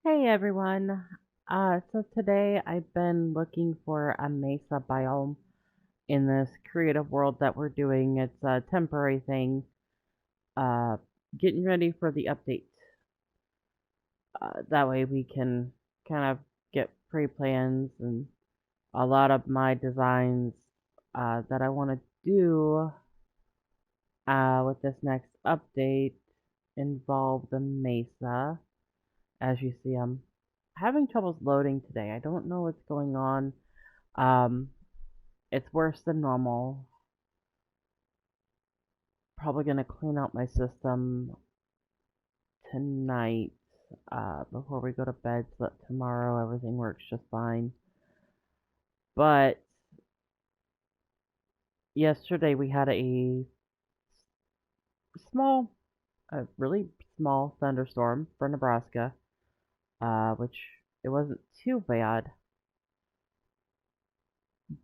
Hey everyone. So today I've been looking for a mesa biome in this creative world that we're doing. It's a temporary thing. Uh, Getting ready for the update. That way we can kind of get pre-plans and a lot of my designs that I want to do with this next update involve the mesa. As you see, I'm having troubles loading today. I don't know what's going on. Um, it's worse than normal. Probably gonna clean out my system tonight before we go to bed so that tomorrow everything works just fine. But yesterday we had small, a really small thunderstorm for Nebraska, which it wasn't too bad,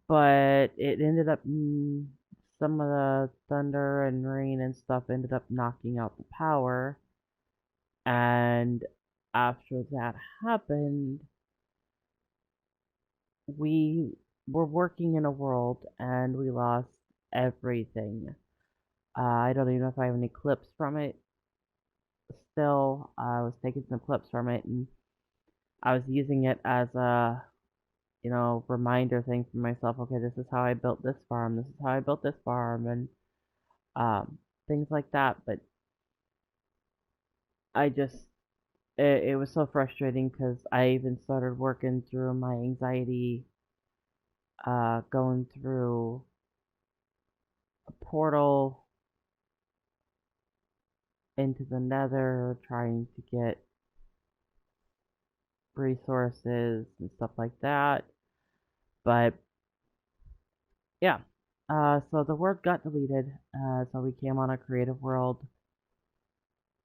but it ended up some of the thunder and rain and stuff ended up knocking out the power. And after that happened, we were working in a world and we lost everything. I don't even know if I have any clips from it still. I was taking some clips from it and I was using it as a, reminder thing for myself. Okay, this is how I built this farm. This is how I built this farm and um, things like that. But I just, it was so frustrating because I even started working through my anxiety going through a portal into the nether, trying to get resources and stuff like that. But yeah, so the word got deleted, so we came on a creative world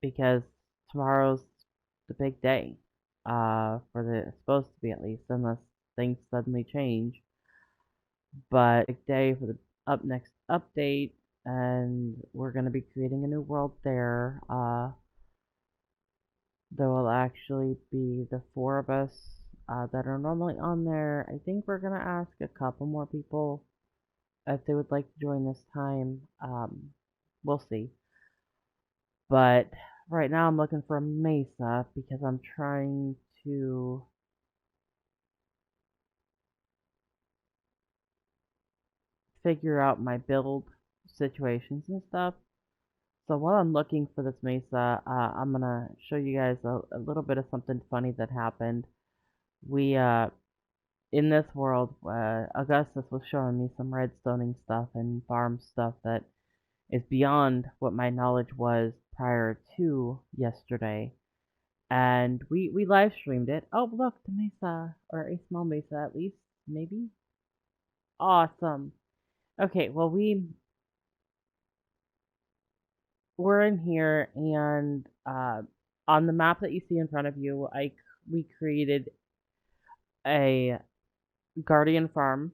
because tomorrow's the big day, for the, it's supposed to be at least, unless things suddenly change. But big day for the next update, and we're going to be creating a new world there. There will actually be the four of us that are normally on there. I think we're going to ask a couple more people if they would like to join this time. We'll see. But right now I'm looking for a mesa because I'm trying to figure out my build situations and stuff. So while I'm looking for this mesa, I'm gonna show you guys a little bit of something funny that happened. We in this world, Augustus was showing me some redstoning stuff and farm stuff that is beyond what my knowledge was prior to yesterday. And we live streamed it. Oh, look, the mesa, or a small mesa at least, maybe. Awesome. Okay, well we're in here, and on the map that you see in front of you, we created a guardian farm,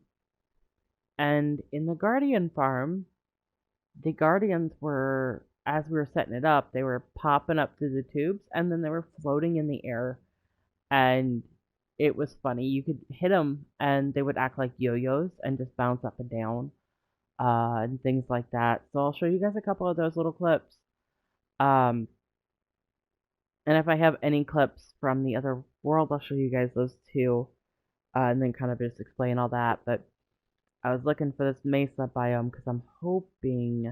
and in the guardian farm, the guardians were, as we were setting it up, they were popping up through the tubes and then they were floating in the air. And it was funny. You could hit them and they would act like yo-yos and just bounce up and down, and things like that. So I'll show you guys a couple of those little clips. Um, and if I have any clips from the other world, I'll show you guys those too, and then kind of just explain all that. But I was looking for this mesa biome because I'm hoping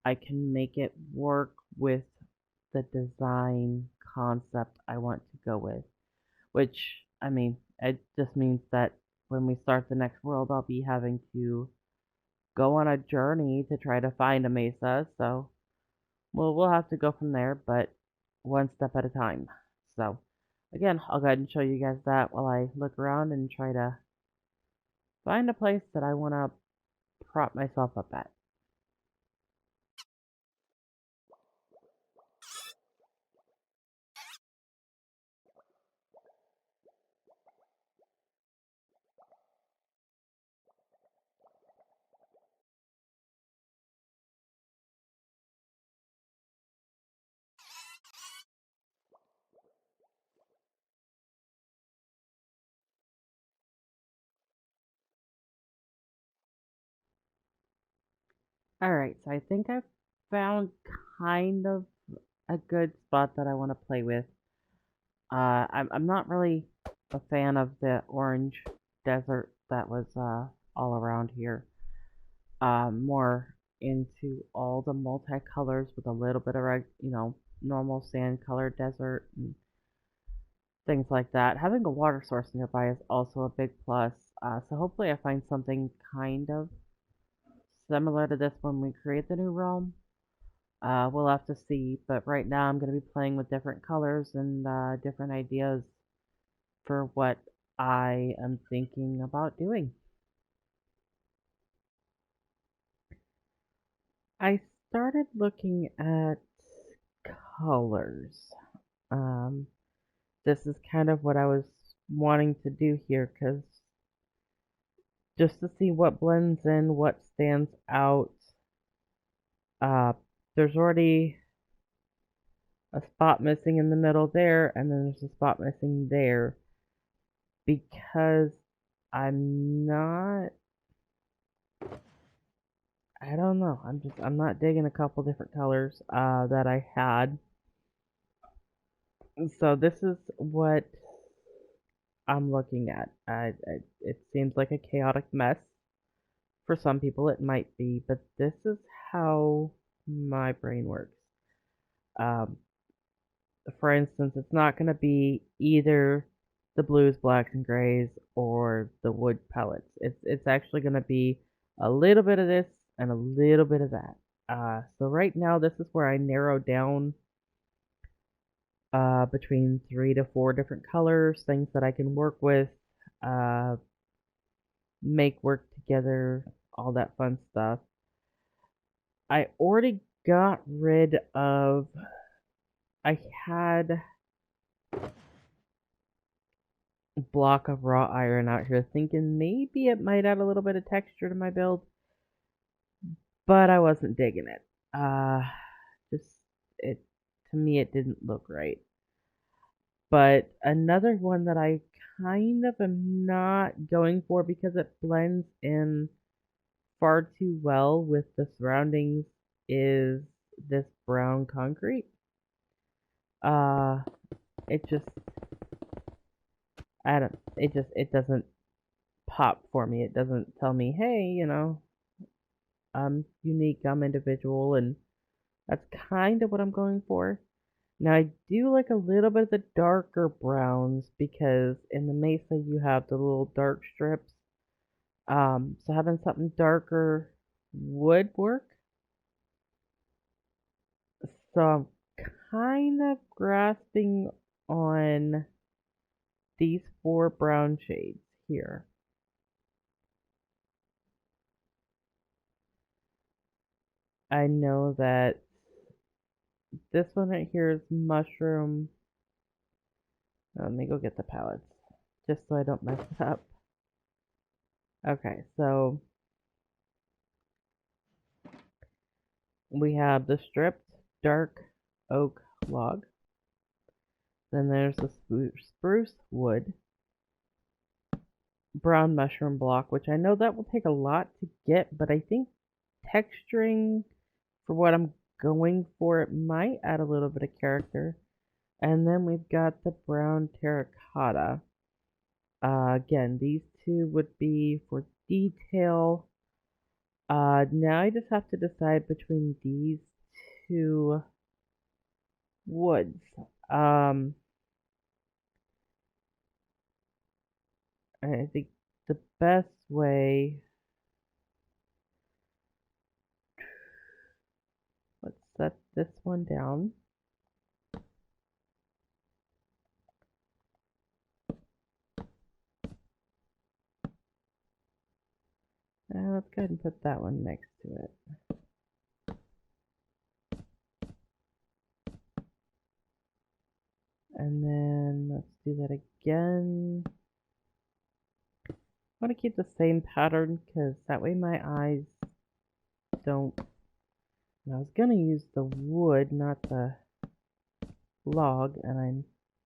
I can make it work with the design concept I want to go with. Which, I mean, it just means that when we start the next world, I'll be having to go on a journey to try to find a mesa. So, we'll have to go from there, but one step at a time. So, again, I'll go ahead and show you guys that while I look around and try to find a place that I want to prop myself up at. Alright, so I think I've found kind of a good spot that I want to play with. I'm not really a fan of the orange desert that was all around here. More into all the multicolors with a little bit of normal sand colored desert and things like that. Having a water source nearby is also a big plus. So hopefully I find something kind of similar to this when we create the new realm. We'll have to see, but right now I'm going to be playing with different colors and different ideas for what I am thinking about doing. I started looking at colors. Um, this is kind of what I was wanting to do here, because just to see what blends in, what stands out. Uh, there's already a spot missing in the middle there, and then there's a spot missing there, because I'm not, I don't know, I'm not digging a couple different colors that I had. So this is what I'm looking at. It seems like a chaotic mess. For some people it might be, but this is how my brain works. Um, for instance, it's not going to be either the blues, blacks, and grays or the wood pellets. It's actually going to be a little bit of this and a little bit of that. So right now, this is where I narrow down between 3 to 4 different colors, things that I can work with, uh, make work together, all that fun stuff. I already got rid of. I had block of raw iron out here, thinking maybe it might add a little bit of texture to my build, but I wasn't digging it. Just it to me it didn't look right. But another one that I kind of am not going for because it blends in far too well with the surroundings is this brown concrete. Uh, it just I don't it doesn't pop for me. It doesn't tell me, hey, I'm unique, I'm individual, and that's kind of what I'm going for. Now, I do like a little bit of the darker browns because in the Mesa you have the little dark strips. So having something darker would work. So I'm kind of grasping on these 4 brown shades here. I know that this one right here is mushroom. Let me go get the palettes just so I don't mess it up. Okay, so we have the stripped dark oak log. Then there's the spruce wood brown mushroom block, which I know that will take a lot to get, but I think texturing for what I'm going for, it might add a little bit of character. And then we've got the brown terracotta. Again, these 2 would be for detail. Now I just have to decide between these 2 woods. I think the best way, let's set this one down. Let's go ahead and put that one next to it. And then let's do that again. I want to keep the same pattern because that way my eyes don't. And I was going to use the wood, not the log, and I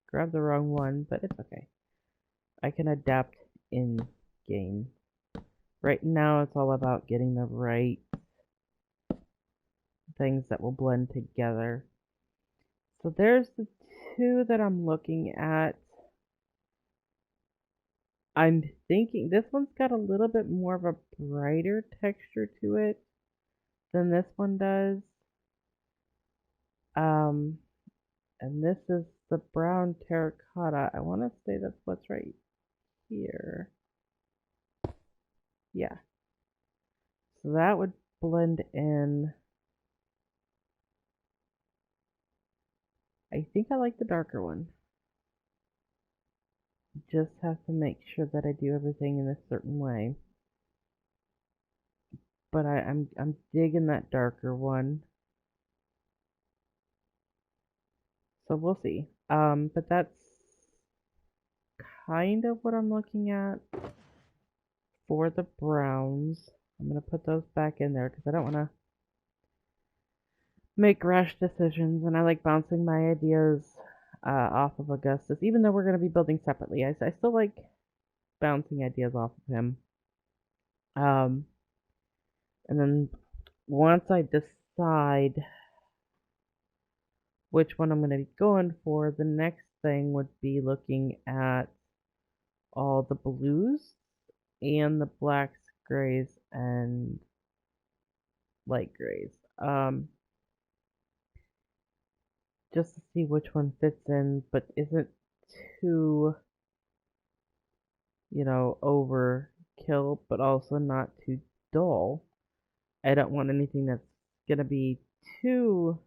grabbed the wrong one, but it's okay. I can adapt in game. Right now it's all about getting the right things that will blend together. So there's the two that I'm looking at. I'm thinking this one's got a little bit more of a brighter texture to it than this one does. And this is the brown terracotta. I want to say that's what's right here. Yeah. So that would blend in. I think I like the darker one. Just have to make sure that I do everything in a certain way. But I'm digging that darker one. So we'll see. But that's kind of what I'm looking at for the browns. I'm going to put those back in there because I don't want to make rash decisions, and I like bouncing my ideas off of Augustus, even though we're going to be building separately. I still like bouncing ideas off of him. And then once I decide which one I'm going to be going for, the next thing would be looking at all the blues and the blacks, grays, and light grays. Just to see which one fits in, but isn't too, overkill, but also not too dull. I don't want anything that's gonna be too,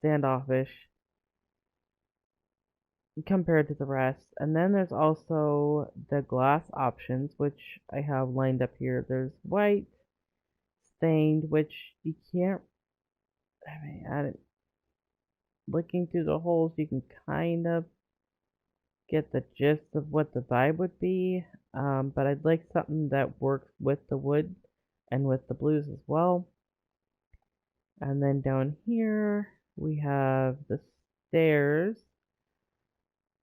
standoffish compared to the rest. And then there's also the glass options, which I have lined up here. There's white, stained, which you can't, looking through the holes, you can kind of get the gist of what the vibe would be. But I'd like something that works with the wood and with the blues as well. And then down here we have the stairs.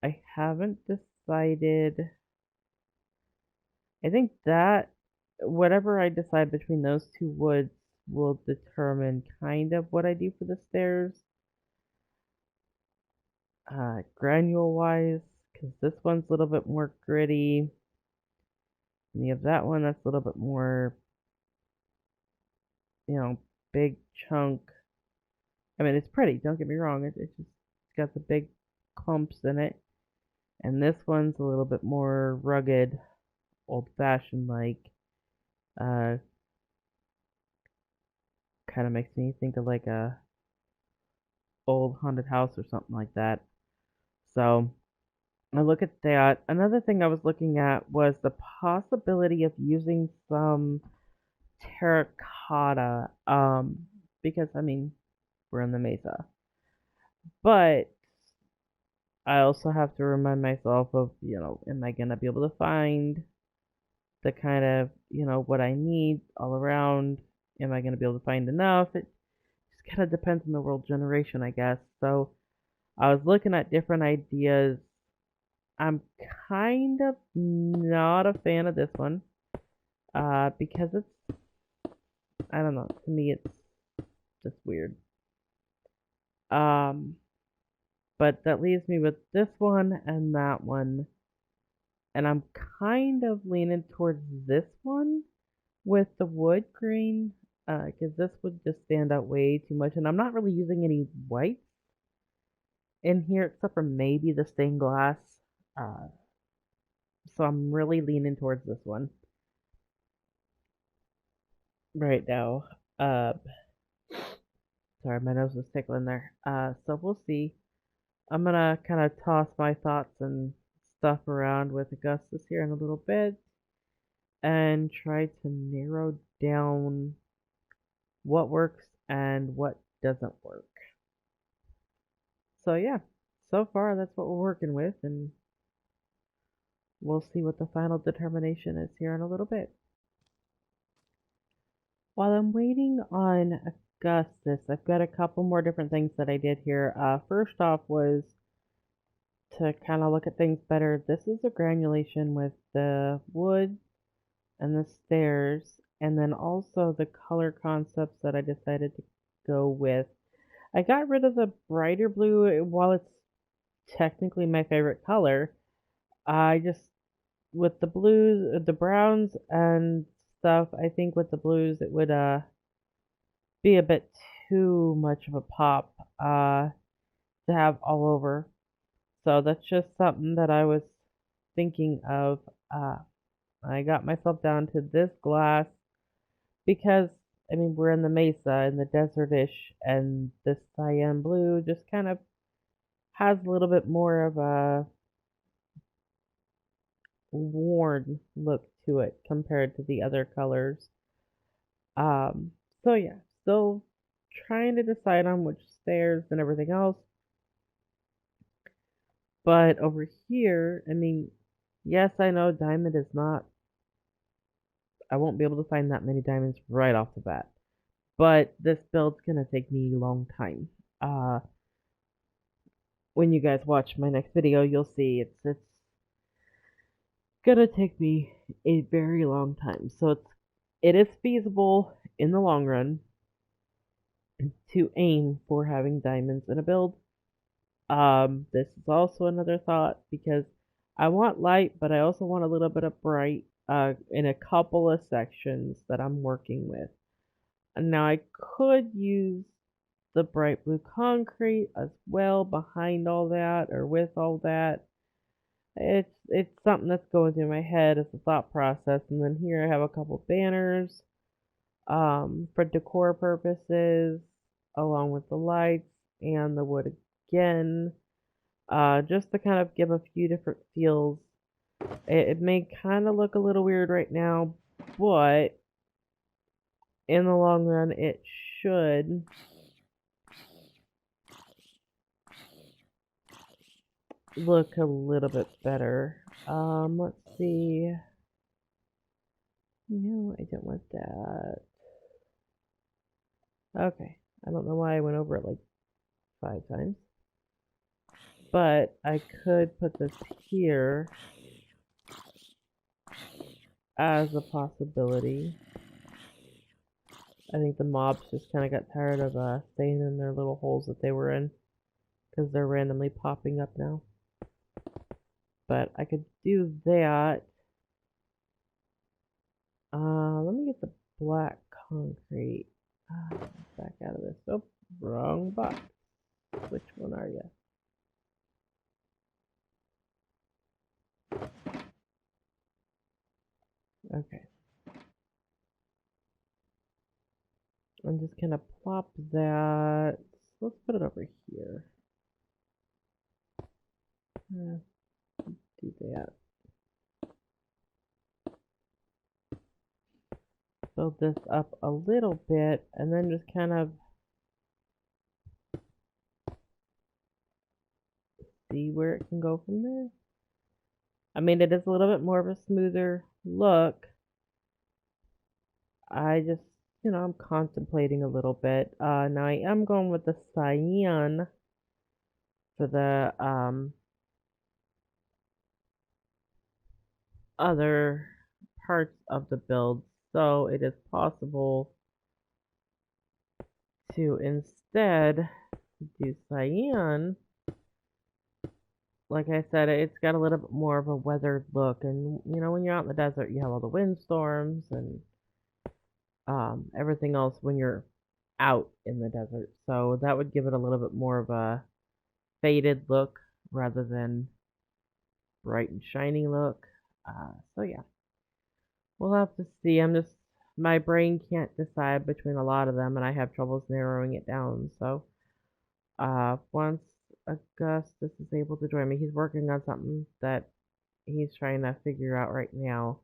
I haven't decided. I think that whatever I decide between those two woods will determine kind of what I do for the stairs. Granule wise, because this one's a little bit more gritty. And you have that one that's a little bit more, big chunk. I mean, it's pretty, don't get me wrong. It's got the big clumps in it. And this one's a little bit more rugged, old-fashioned like. Kind of makes me think of like a old haunted house or something like that. So I look at that. Another thing I was looking at was the possibility of using some terracotta, because I mean we're in the mesa, but I also have to remind myself of, am I gonna be able to find the kind of, what I need all around? Am I gonna be able to find enough? It just kind of depends on the world generation, I guess. So I was looking at different ideas. I'm kind of not a fan of this one, because it's, I don't know, to me it's just weird. But that leaves me with this one and that one, and I'm kind of leaning towards this one with the wood grain, because this would just stand out way too much, and I'm not really using any whites in here except for maybe the stained glass. So I'm really leaning towards this one right now. Sorry, my nose was tickling there. So we'll see. I'm gonna kind of toss my thoughts and stuff around with Augustus here in a little bit and try to narrow down what works and what doesn't work. So yeah, so far that's what we're working with, and we'll see what the final determination is here in a little bit. While I'm waiting on Augustus, I've got a couple more different things that I did here. First off was to kind of look at things better. This is a granulation with the wood and the stairs, and then also the color concepts that I decided to go with. I got rid of the brighter blue. While it's technically my favorite color, I just, with the blues, the browns and stuff, I think with the blues it would be a bit too much of a pop to have all over. So that's just something that I was thinking of. Uh, I got myself down to this glass because, I mean, we're in the mesa, in the desertish, and this cyan blue just kind of has a little bit more of a worn look to it compared to the other colors. Um, so yeah, still trying to decide on which stairs and everything else. But over here, I mean, yes, I know diamond is not, I won't be able to find that many diamonds right off the bat. But this build's gonna take me a long time. When you guys watch my next video, you'll see it's gonna take me a very long time. So it is feasible in the long run to aim for having diamonds in a build. This is also another thought because I want light, but I also want a little bit of bright in a couple of sections that I'm working with. And now I could use the bright blue concrete as well behind all that or with all that. It's something that's going through my head as a thought process. And then here I have a couple banners for decor purposes, along with the lights and the wood again, just to kind of give a few different feels. It may kind of look a little weird right now, but in the long run, it should look a little bit better. Let's see. No, I don't want that. Okay, I don't know why I went over it like 5 times. But I could put this here as a possibility. I think the mobs just kind of got tired of staying in their little holes that they were in because they're randomly popping up now. But I could do that. Let me get the black concrete. Back out of this. Oh, wrong box. Which one are you? Okay. I'm just gonna plop that. Let's put it over here. Do that. Build this up a little bit and then just kind of see where it can go from there. I mean, it is a little bit more of a smoother look. I just, I'm contemplating a little bit. Now I am going with the cyan for the other parts of the build. So it is possible to instead do cyan. Like I said, it's got a little bit more of a weathered look. And, when you're out in the desert, you have all the windstorms and everything else when you're out in the desert. So that would give it a little bit more of a faded look rather than bright and shiny look. So yeah, we'll have to see. My brain can't decide between a lot of them and I have troubles narrowing it down. So once Augustus is able to join me, he's working on something that he's trying to figure out right now.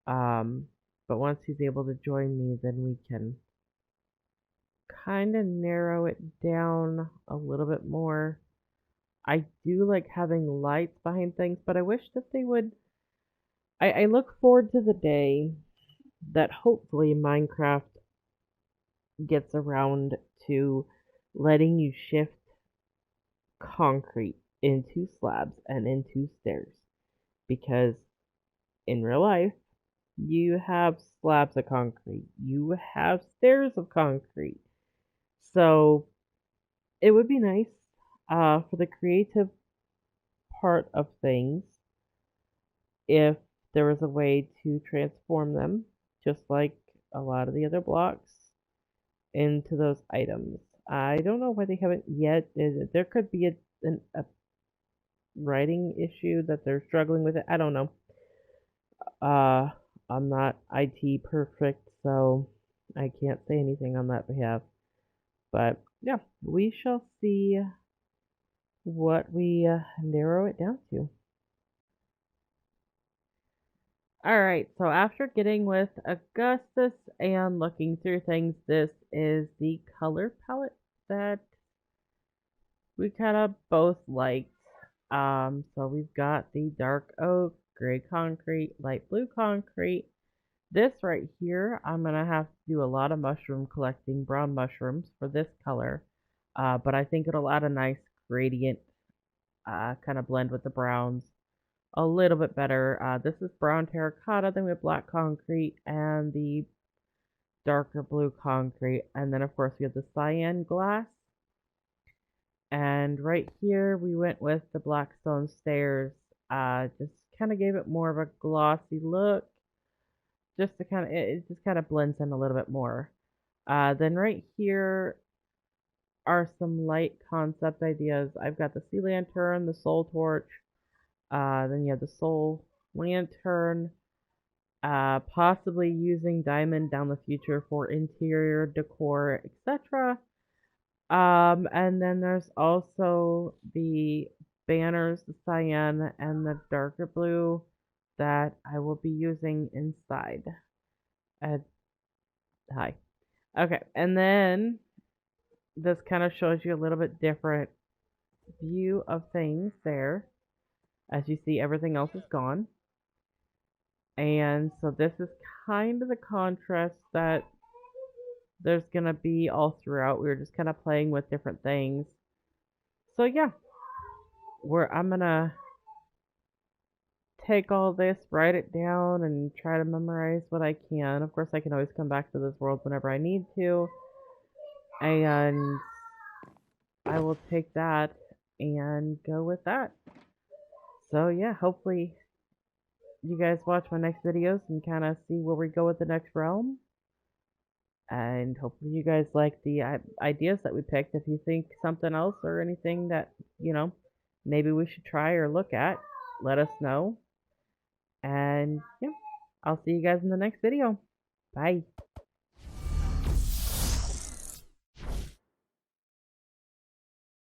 But once he's able to join me, then we can kind of narrow it down a little bit more. I do like having lights behind things, but I wish that they would. I look forward to the day that hopefully Minecraft gets around to letting you shift concrete into slabs and into stairs. Because in real life, You have slabs of concrete. You have stairs of concrete. So it would be nice for the creative part of things if there was a way to transform them, just like a lot of the other blocks, into those items. I don't know why they haven't yet. There could be a writing issue that they're struggling with it. I don't know. Uh, I'm not IT perfect, so I can't say anything on that behalf. But yeah, we shall see what we narrow it down to. Alright, so after getting with Augustus and looking through things, this is the color palette that we kind of both liked. So we've got the dark oak, gray concrete, light blue concrete. This right here, I'm gonna have to do a lot of mushroom collecting, brown mushrooms for this color. But I think it'll add a nice gradient, kind of blend with the browns a little bit better. This is brown terracotta, then we have black concrete and the darker blue concrete. And then of course we have the cyan glass. And right here we went with the black stone stairs. Just kind of gave it more of a glossy look. Just to kind of, it just kind of blends in a little bit more. Then right here are some light concept ideas. I've got the sea lantern, the soul torch, then you have the soul lantern, possibly using diamond down the future for interior decor, etc. And then there's also the banners, the cyan and the darker blue that I will be using inside. Hi. Okay, and then this kind of shows you a little bit different view of things there. As you see, everything else is gone. And so this is kind of the contrast that there's going to be all throughout. We were just kind of playing with different things. So yeah, I'm going to take all this, write it down, and try to memorize what I can. Of course, I can always come back to this world whenever I need to. And I will take that and go with that. So yeah, hopefully you guys watch my next videos and kind of see where we go with the next realm. And hopefully you guys like the ideas that we picked. If you think something else or anything that, maybe we should try or look at, let us know. And yeah, I'll see you guys in the next video. Bye.